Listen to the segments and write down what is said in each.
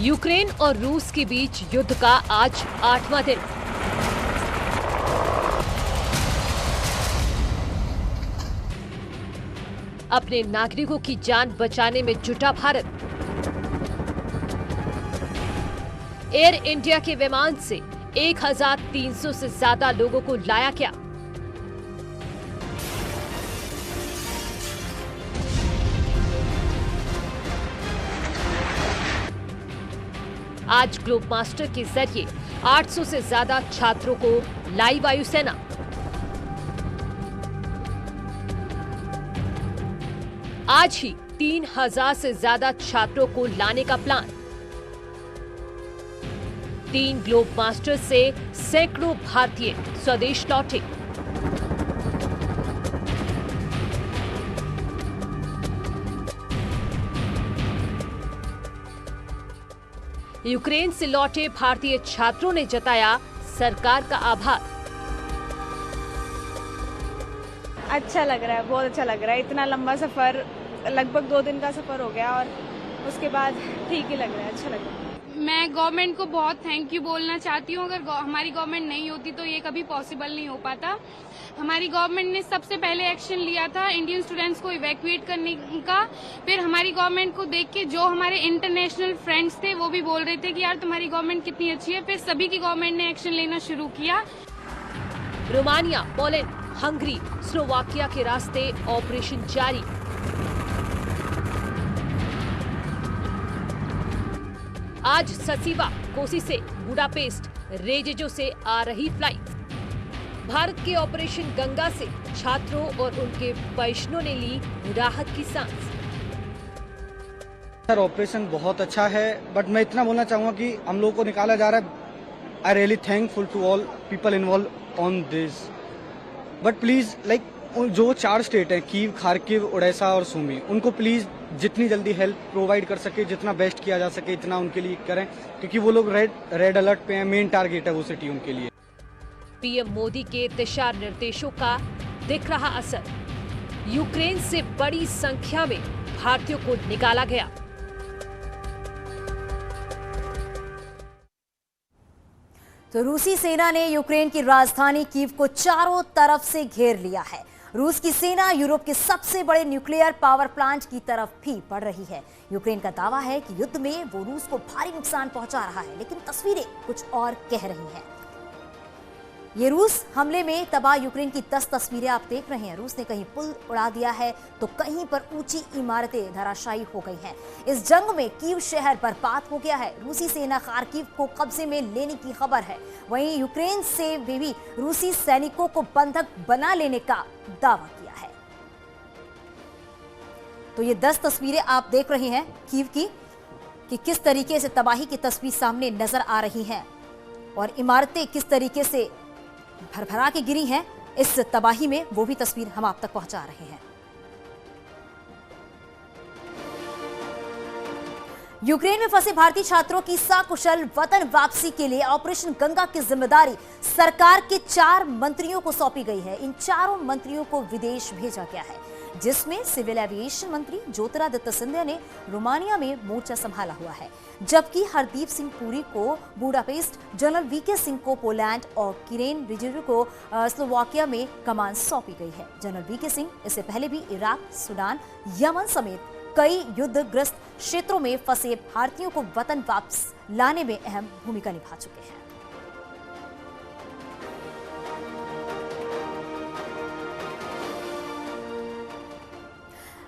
Ukraine और रूस के बीच युद्ध का आज 8वां दिन। अपने नागरिकों की जान बचाने में जुटा भारत। एयर इंडिया के विमान से 1300 से ज्यादा लोगों को लाया गया। आज ग्लोब मास्टर के जरिए 800 से ज्यादा छात्रों को लाई वायुसेना। आज ही 3000 से ज्यादा छात्रों को लाने का प्लान। 3 ग्लोब मास्टर से सैकड़ों भारतीय स्वदेश लौटे। यूक्रेन से लौटे भारतीय छात्रों ने जताया सरकार का आभार। अच्छा लग रहा है, बहुत अच्छा लग रहा है। इतना लंबा सफर, लगभग 2 दिन का सफर हो गया और उसके बाद ठीक ही लग रहा है, अच्छा लग रहा है। मैं गवर्नमेंट को बहुत थैंक यू बोलना चाहती हूँ। अगर हमारी गवर्नमेंट नहीं होती तो ये कभी पॉसिबल नहीं हो पाता। हमारी गवर्नमेंट ने सबसे पहले एक्शन लिया था इंडियन स्टूडेंट्स को इवैक्यूएट करने का। फिर हमारी गवर्नमेंट को देख के जो हमारे इंटरनेशनल फ्रेंड्स थे वो भी बोल रहे थे कि यार तुम्हारी गवर्नमेंट कितनी अच्छी है। फिर सभी की गवर्नमेंट ने एक्शन लेना शुरू किया। रोमानिया, पोलैंड, हंगरी, स्लोवाकिया के रास्ते ऑपरेशन जारी। आज ससीवा, कोसी से बुडापेस्ट, रेजेजो से आ रही फ्लाइट। भारत के ऑपरेशन गंगा से छात्रों और उनके परिजनों ने ली राहत की सांस। सर, ऑपरेशन बहुत अच्छा है, बट मैं इतना बोलना चाहूंगा कि हम लोगों को निकाला जा रहा है। I really thankful to all people involve on this. But please जो 4 स्टेट हैं, कीव, खार्किव, ओडेसा और सुमी, उनको प्लीज जितनी जल्दी हेल्प प्रोवाइड कर सके, जितना बेस्ट किया जा सके इतना उनके लिए करें, क्योंकि वो लोग रेड अलर्ट पे हैं। मेन टारगेट है वो सिटी उनके लिए। पीएम मोदी के दिशा निर्देशों का दिख रहा असर। यूक्रेन से बड़ी संख्या में भारतीयों को निकाला गया। तो रूसी सेना ने यूक्रेन की राजधानी कीव को चारों तरफ से घेर लिया है। रूस की सेना यूरोप के सबसे बड़े न्यूक्लियर पावर प्लांट की तरफ भी बढ़ रही है। यूक्रेन का दावा है कि युद्ध में वो रूस को भारी नुकसान पहुंचा रहा है, लेकिन तस्वीरें कुछ और कह रही हैं। ये रूस हमले में तबाह यूक्रेन की 10 तस्वीरें आप देख रहे हैं। रूस ने कहीं पुल उड़ा दिया है तो कहीं पर ऊंची इमारतें धराशायी हो गई हैं। इस जंग में कीव शहर बर्बाद हो गया है। रूसी सेना खार्किव को कब्जे में लेने की खबर है। वहीं यूक्रेन से भी रूसी सैनिकों को बंधक बना लेने का दावा किया है। तो ये 10 तस्वीरें आप देख रहे हैं कीव की, कि किस तरीके से तबाही की तस्वीर सामने नजर आ रही है और इमारतें किस तरीके से भरभरा के गिरी हैं इस तबाही में, वो भी तस्वीर हम आप तक पहुंचा रहे हैं। यूक्रेन में फंसे भारतीय छात्रों की सकुशल वतन वापसी के लिए ऑपरेशन गंगा की जिम्मेदारी सरकार के 4 मंत्रियों को सौंपी गई है। इन चारों मंत्रियों को विदेश भेजा गया है, जिसमें सिविल एविएशन मंत्री ज्योतिरादित्य सिंधिया ने रोमानिया में मोर्चा संभाला हुआ है, जबकि हरदीप सिंह पुरी को बुडापेस्ट, जनरल वीके सिंह को पोलैंड और किरेन रिजिजू को स्लोवाकिया में कमान सौंपी गई है। जनरल वीके सिंह इससे पहले भी इराक, सूडान, यमन समेत कई युद्धग्रस्त क्षेत्रों में फंसे भारतीयों को वतन वापस लाने में अहम भूमिका निभा चुके हैं।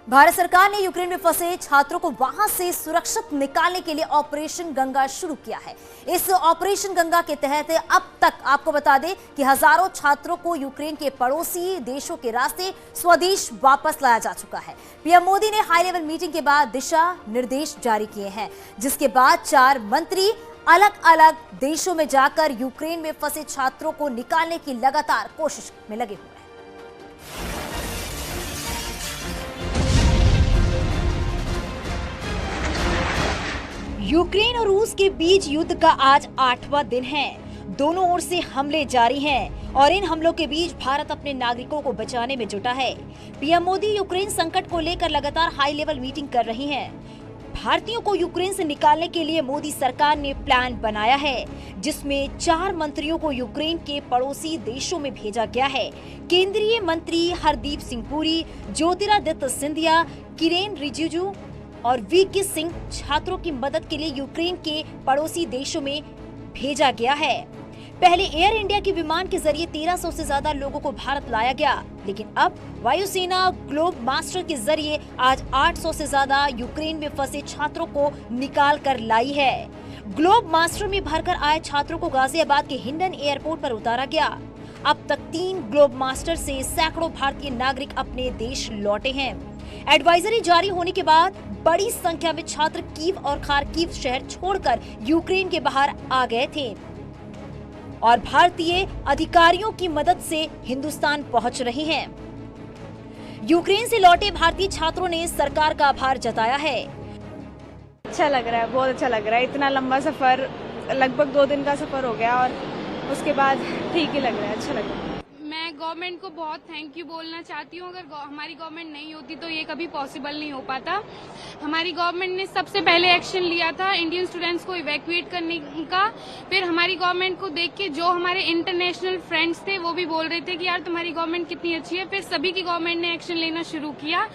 भारत सरकार ने यूक्रेन में फंसे छात्रों को वहां से सुरक्षित निकालने के लिए ऑपरेशन गंगा शुरू किया है। इस ऑपरेशन गंगा के तहत अब तक आपको बता दें कि हजारों छात्रों को यूक्रेन के पड़ोसी देशों के रास्ते स्वदेश वापस लाया जा चुका है। पीएम मोदी ने हाई लेवल मीटिंग के बाद दिशा निर्देश जारी किए हैं, जिसके बाद 4 मंत्री अलग अलग देशों में जाकर यूक्रेन में फंसे छात्रों को निकालने की लगातार कोशिश में लगे हुए हैं। यूक्रेन और रूस के बीच युद्ध का आज 8वां दिन है। दोनों ओर से हमले जारी हैं और इन हमलों के बीच भारत अपने नागरिकों को बचाने में जुटा है। पीएम मोदी यूक्रेन संकट को लेकर लगातार हाई लेवल मीटिंग कर रही हैं। भारतीयों को यूक्रेन से निकालने के लिए मोदी सरकार ने प्लान बनाया है, जिसमें 4 मंत्रियों को यूक्रेन के पड़ोसी देशों में भेजा गया है। केंद्रीय मंत्री हरदीप सिंह पुरी, ज्योतिरादित्य सिंधिया, किरेन रिजिजू और वीके सिंह छात्रों की मदद के लिए यूक्रेन के पड़ोसी देशों में भेजा गया है। पहले एयर इंडिया के विमान के जरिए 1300 से ज्यादा लोगों को भारत लाया गया, लेकिन अब वायुसेना ग्लोब मास्टर के जरिए आज 800 से ज्यादा यूक्रेन में फंसे छात्रों को निकाल कर लाई है। ग्लोब मास्टर में भरकर आए छात्रों को गाजियाबाद के हिंडन एयरपोर्ट पर उतारा गया। अब तक 3 ग्लोब मास्टर से सैकड़ों भारतीय नागरिक अपने देश लौटे हैं। एडवाइजरी जारी होने के बाद बड़ी संख्या में छात्र कीव और खार्किव शहर छोड़कर यूक्रेन के बाहर आ गए थे और भारतीय अधिकारियों की मदद से हिंदुस्तान पहुंच रहे हैं। यूक्रेन से लौटे भारतीय छात्रों ने सरकार का आभार जताया है। अच्छा लग रहा है, बहुत अच्छा लग रहा है। इतना लंबा सफ़र, लगभग 2 दिन का सफ़र हो गया और उसके बाद ठीक ही लग रहा है, अच्छा लग रहा है। मैं गवर्नमेंट को बहुत थैंक यू बोलना चाहती हूँ। अगर हमारी गवर्नमेंट नहीं होती तो ये कभी पॉसिबल नहीं हो पाता। हमारी गवर्नमेंट ने सबसे पहले एक्शन लिया था इंडियन स्टूडेंट्स को इवैक्यूएट करने का। फिर हमारी गवर्नमेंट को देख के जो हमारे इंटरनेशनल फ्रेंड्स थे वो भी बोल रहे थे कि यार तुम्हारी गवर्नमेंट कितनी अच्छी है। फिर सभी की गवर्नमेंट ने एक्शन लेना शुरू किया।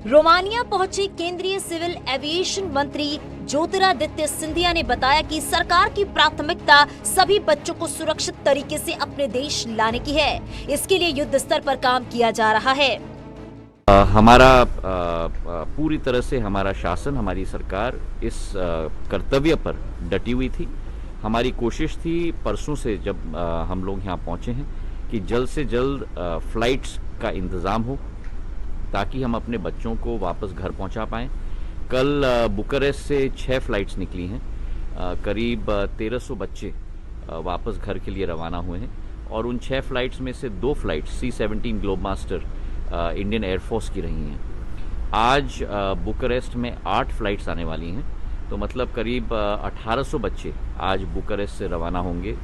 रोमानिया पहुंचे केंद्रीय सिविल एविएशन मंत्री ज्योतिरादित्य सिंधिया ने बताया कि सरकार की प्राथमिकता सभी बच्चों को सुरक्षित तरीके से अपने देश लाने की है। इसके लिए युद्ध स्तर पर काम किया जा रहा है। हमारा पूरी तरह से हमारा शासन, हमारी सरकार इस कर्तव्य पर डटी हुई थी। हमारी कोशिश थी परसों से जब हम लोग यहाँ पहुंचे हैं कि जल्द से जल्द फ्लाइट्स का इंतज़ाम हो ताकि हम अपने बच्चों को वापस घर पहुंचा पाएं। कल बुकारेस्ट से 6 फ्लाइट्स निकली हैं। करीब 1300 बच्चे वापस घर के लिए रवाना हुए हैं और उन 6 फ्लाइट्स में से 2 flights C-17 globe master Indian air force की रही हैं। आज बुकारेस्ट में 8 फ्लाइट्स आने वाली हैं, तो मतलब करीब 1800 बच्चे आज बुकारेस्ट से रवाना होंगे।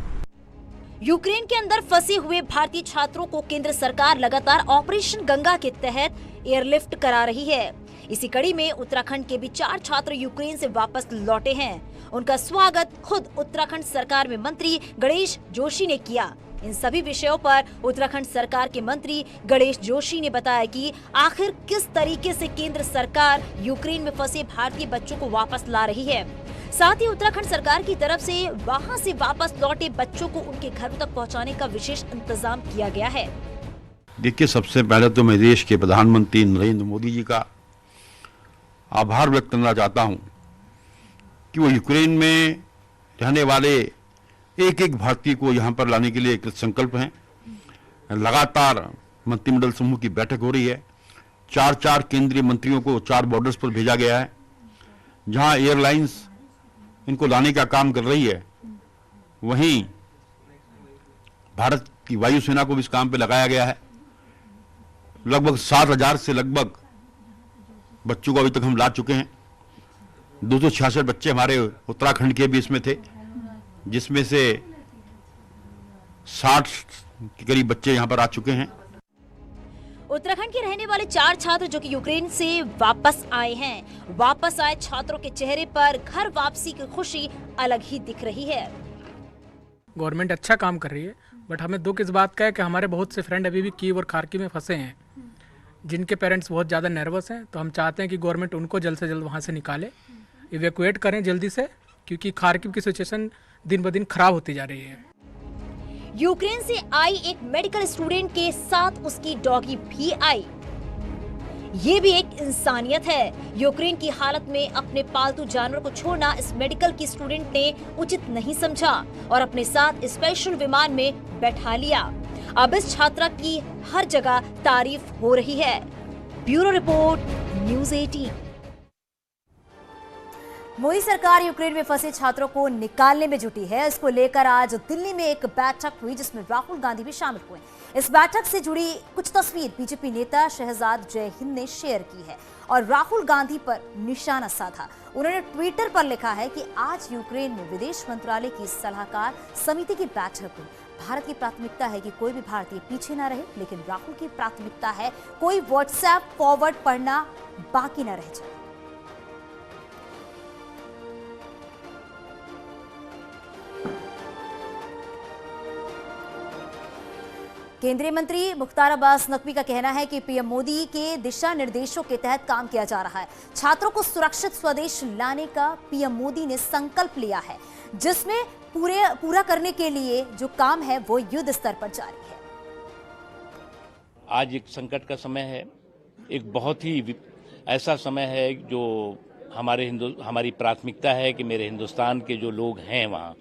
यूक्रेन के अंदर फंसे हुए भारतीय छात्रों को केंद्र सरकार लगातार ऑपरेशन गंगा के तहत एयरलिफ्ट करा रही है। इसी कड़ी में उत्तराखंड के भी 4 छात्र यूक्रेन से वापस लौटे हैं। उनका स्वागत खुद उत्तराखंड सरकार में मंत्री गणेश जोशी ने किया। इन सभी विषयों पर उत्तराखंड सरकार के मंत्री गणेश जोशी ने बताया कि आखिर किस तरीके से केंद्र सरकार यूक्रेन में फंसे भारतीय बच्चों को वापस ला रही है। साथ ही उत्तराखंड सरकार की तरफ से वहां से वापस लौटे बच्चों को उनके घर तक पहुंचाने का विशेष इंतजाम किया गया है। देखिए, सबसे पहले तो मैं देश के प्रधानमंत्री नरेंद्र मोदी जी का आभार व्यक्त करना चाहता हूं कि वो यूक्रेन में रहने वाले एक एक भारतीय को यहां पर लाने के लिए कृत संकल्प हैं। लगातार मंत्रिमंडल समूह की बैठक हो रही है। 4 केंद्रीय मंत्रियों को 4 बॉर्डर्स पर भेजा गया है, जहां एयरलाइंस इनको लाने का काम कर रही है। वहीं भारत की वायुसेना को भी इस काम पे लगाया गया है। लगभग 7000 से लगभग बच्चों को अभी तक हम ला चुके हैं। 266 बच्चे हमारे उत्तराखंड के भी इसमें थे, जिसमें से 60 के करीब बच्चे यहाँ पर आ चुके हैं। उत्तराखंड के रहने वाले 4 छात्र जो कि यूक्रेन से वापस आए हैं, वापस आए छात्रों के चेहरे पर घर वापसी की खुशी अलग ही दिख रही है। गवर्नमेंट अच्छा काम कर रही है, बट हमें दुख इस बात का है कि हमारे बहुत से फ्रेंड अभी भी कीव और खार्किव में फंसे हैं, जिनके पेरेंट्स बहुत ज़्यादा नर्वस हैं। तो हम चाहते हैं कि गवर्नमेंट उनको जल्द से जल्द वहाँ से निकाले, इवैक्यूएट करें जल्दी से, क्योंकि खार्किव की सिचुएशन दिन ब दिन खराब होती जा रही है। यूक्रेन से आई एक मेडिकल स्टूडेंट के साथ उसकी डॉगी भी आई। ये भी एक इंसानियत है। यूक्रेन की हालत में अपने पालतू जानवर को छोड़ना इस मेडिकल की स्टूडेंट ने उचित नहीं समझा और अपने साथ स्पेशल विमान में बैठा लिया। अब इस छात्रा की हर जगह तारीफ हो रही है। Bureau report, news 18। मोदी सरकार यूक्रेन में फंसे छात्रों को निकालने में जुटी है। इसको लेकर आज दिल्ली में एक बैठक हुई, जिसमें राहुल गांधी भी शामिल हुए। इस बैठक से जुड़ी कुछ तस्वीर बीजेपी नेता शहजाद जय हिंद ने शेयर की है और राहुल गांधी पर निशाना साधा। उन्होंने ट्विटर पर लिखा है कि आज यूक्रेन में विदेश मंत्रालय की सलाहकार समिति की बैठक हुई। भारत की प्राथमिकता है कि कोई भी भारतीय पीछे ना रहे, लेकिन राहुल की प्राथमिकता है कोई व्हाट्सएप फॉरवर्ड पढ़ना बाकी ना रह जाए। केंद्रीय मंत्री मुख्तार अब्बास नकवी का कहना है कि पीएम मोदी के दिशा निर्देशों के तहत काम किया जा रहा है। छात्रों को सुरक्षित स्वदेश लाने का पीएम मोदी ने संकल्प लिया है, जिसमें पूरा करने के लिए जो काम है वो युद्ध स्तर पर जारी है। आज एक संकट का समय है, एक बहुत ही ऐसा समय है जो हमारी प्राथमिकता है कि मेरे हिंदुस्तान के जो लोग हैं वहाँ,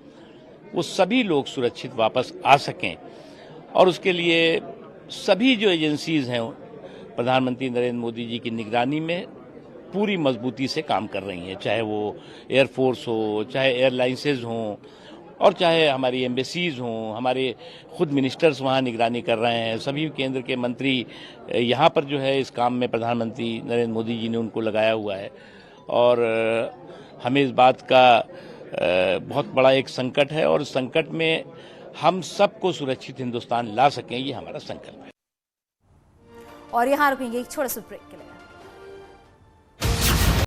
वो सभी लोग सुरक्षित वापस आ सकें, और उसके लिए सभी जो एजेंसीज हैं प्रधानमंत्री नरेंद्र मोदी जी की निगरानी में पूरी मजबूती से काम कर रही हैं, चाहे वो एयरफोर्स हो, चाहे एयरलाइंसेज हों, और चाहे हमारी एम्बेसीज हों। हमारे खुद मिनिस्टर्स वहाँ निगरानी कर रहे हैं। सभी केंद्र के मंत्री यहाँ पर जो है इस काम में प्रधानमंत्री नरेंद्र मोदी जी ने उनको लगाया हुआ है, और हमें इस बात का बहुत बड़ा एक संकट है, और संकट में हम सबको सुरक्षित हिंदुस्तान ला सकें, ये हमारा संकल्प है। और यहाँ रुकेंगे एक छोटे से ब्रेक के लिए।